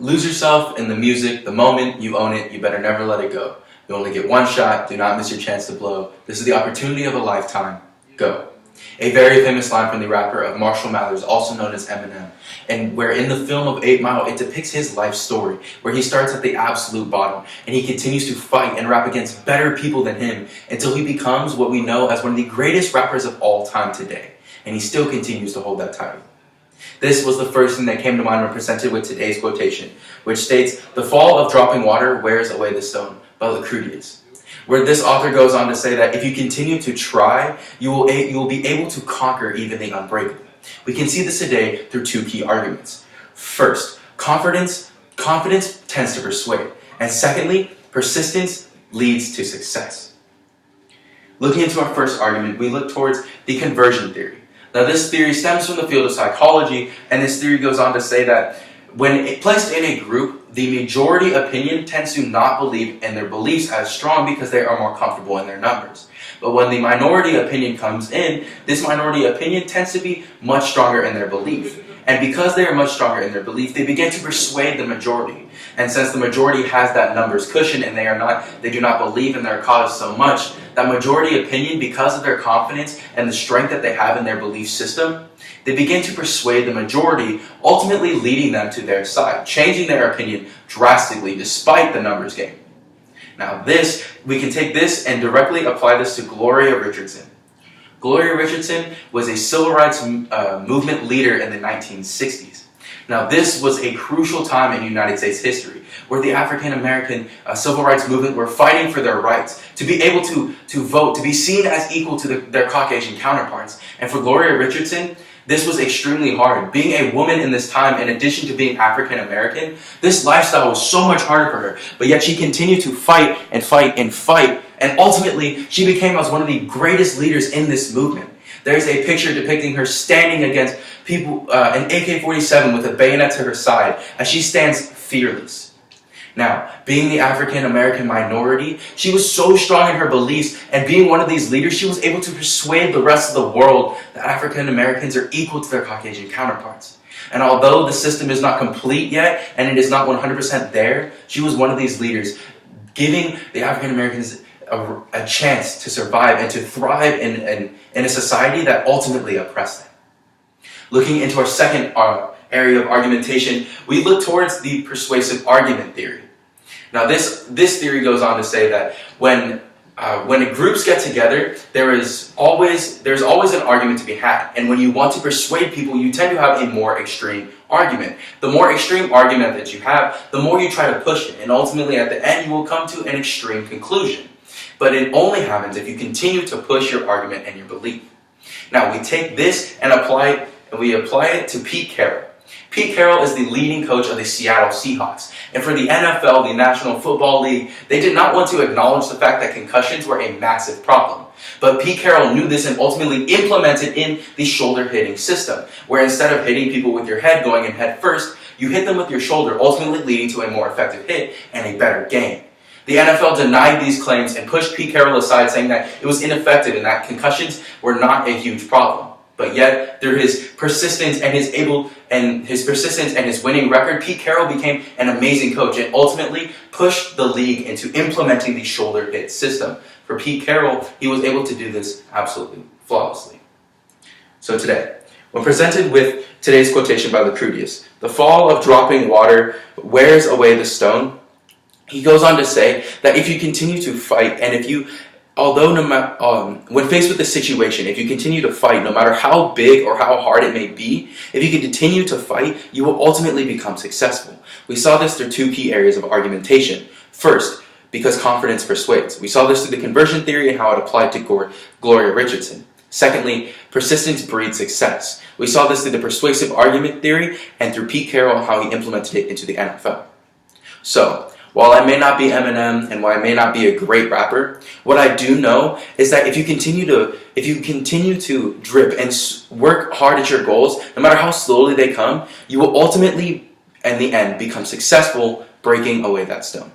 Lose yourself in the music the moment you own it. You better never let it go. You only get one shot. Do not miss your chance to blow. This is the opportunity of a lifetime. Go. A very famous line from the rapper of Marshall Mathers, also known as Eminem, and where in the film of 8 Mile, it depicts his life story, where he starts at the absolute bottom, and he continues to fight and rap against better people than him until he becomes what we know as one of the greatest rappers of all time today, and he still continues to hold that title. This was the first thing that came to mind when presented with today's quotation, which states, "The fall of dropping water wears away the stone," by Lucretius. Where this author goes on to say that if you continue to try, you will be able to conquer even the unbreakable. We can see this today through 2 key arguments. First, confidence tends to persuade. And secondly, persistence leads to success. Looking into our first argument, we look towards the conversion theory. Now, this theory stems from the field of psychology, and this theory goes on to say that when placed in a group, the majority opinion tends to not believe in their beliefs as strong because they are more comfortable in their numbers. But when the minority opinion comes in, this minority opinion tends to be much stronger in their belief. And because they are much stronger in their belief, they begin to persuade the majority. And since the majority has that numbers cushion and they do not believe in their cause so much, that majority opinion, because of their confidence and the strength that they have in their belief system, they begin to persuade the majority, ultimately leading them to their side, changing their opinion drastically despite the numbers game. Now we can take this and directly apply this to Gloria Richardson. Gloria Richardson was a civil rights movement leader in the 1960s. Now, this was a crucial time in United States history where the African American civil rights movement were fighting for their rights to be able to vote, to be seen as equal to their Caucasian counterparts. And for Gloria Richardson, this was extremely hard. Being a woman in this time, in addition to being African American, this lifestyle was so much harder for her. But yet she continued to fight and fight and fight. And ultimately, she became as one of the greatest leaders in this movement. There's a picture depicting her standing against people, an AK-47 with a bayonet to her side, as she stands fearless. Now, being the African American minority, she was so strong in her beliefs, and being one of these leaders, she was able to persuade the rest of the world that African Americans are equal to their Caucasian counterparts. And although the system is not complete yet, and it is not 100% there, she was one of these leaders, giving the African Americans a chance to survive and to thrive in a society that ultimately oppressed them. Looking into our second area of argumentation, we look towards the persuasive argument theory. Now, this theory goes on to say that when groups get together, there's always an argument to be had. And when you want to persuade people, you tend to have a more extreme argument. The more extreme argument that you have, the more you try to push it. And ultimately, at the end, you will come to an extreme conclusion. But it only happens if you continue to push your argument and your belief. Now, we take this and apply it to Pete Carroll. Pete Carroll is the leading coach of the Seattle Seahawks. And for the NFL, the National Football League, they did not want to acknowledge the fact that concussions were a massive problem. But Pete Carroll knew this and ultimately implemented in the shoulder hitting system, where instead of hitting people with your head going in head first, you hit them with your shoulder, ultimately leading to a more effective hit and a better game. The NFL denied these claims and pushed Pete Carroll aside, saying that it was ineffective and that concussions were not a huge problem. But yet, through his persistence and his winning record, Pete Carroll became an amazing coach and ultimately pushed the league into implementing the shoulder hit system. For Pete Carroll, he was able to do this absolutely flawlessly. So today, when presented with today's quotation by Lucretius, "The fall of dropping water wears away the stone," he goes on to say that if you continue to fight, and when faced with a situation, if you continue to fight, no matter how big or how hard it may be, if you can continue to fight, you will ultimately become successful. We saw this through 2 key areas of argumentation. First, because confidence persuades. We saw this through the conversion theory and how it applied to Gloria Richardson. Secondly, persistence breeds success. We saw this through the persuasive argument theory and through Pete Carroll, how he implemented it into the NFL. So, while I may not be Eminem and while I may not be a great rapper, what I do know is that if you continue to drip and work hard at your goals, no matter how slowly they come, you will ultimately, in the end, become successful breaking away that stone.